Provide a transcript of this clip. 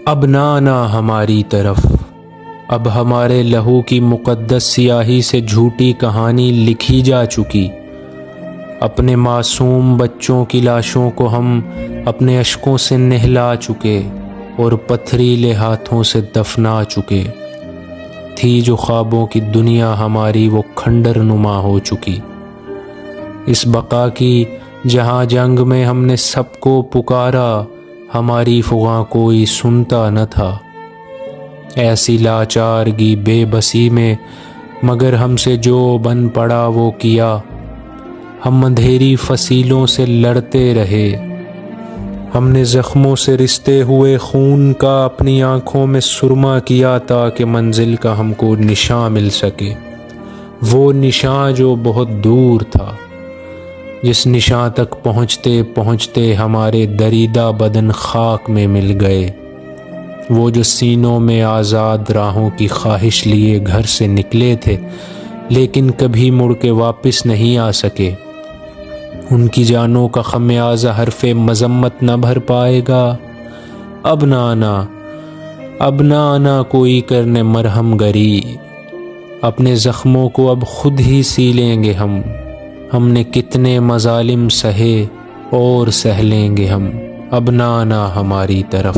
اب نہ آنا ہماری طرف، اب ہمارے لہو کی مقدس سیاہی سے جھوٹی کہانی لکھی جا چکی۔ اپنے معصوم بچوں کی لاشوں کو ہم اپنے اشکوں سے نہلا چکے اور پتھریلے ہاتھوں سے دفنا چکے۔ تھی جو خوابوں کی دنیا ہماری وہ کھنڈر نما ہو چکی۔ اس بقا کی جہاں جنگ میں ہم نے سب کو پکارا، ہماری فغاں کوئی سنتا نہ تھا۔ ایسی لاچارگی بے بسی میں مگر ہم سے جو بن پڑا وہ کیا۔ ہم اندھیری فصیلوں سے لڑتے رہے، ہم نے زخموں سے رستے ہوئے خون کا اپنی آنکھوں میں سرما کیا تاکہ منزل کا ہم کو نشاں مل سکے، وہ نشاں جو بہت دور تھا، جس نشاں تک پہنچتے پہنچتے ہمارے دریدہ بدن خاک میں مل گئے، وہ جو سینوں میں آزاد راہوں کی خواہش لیے گھر سے نکلے تھے لیکن کبھی مڑ کے واپس نہیں آ سکے۔ ان کی جانوں کا خمیازہ حرف مذمت نہ بھر پائے گا۔ اب نہ آنا، اب نہ آنا کوئی کرنے مرہم گری، اپنے زخموں کو اب خود ہی سی لیں گے ہم نے کتنے مظالم سہے اور سہ لیں گے ہم، اب نہ آنا ہماری طرف۔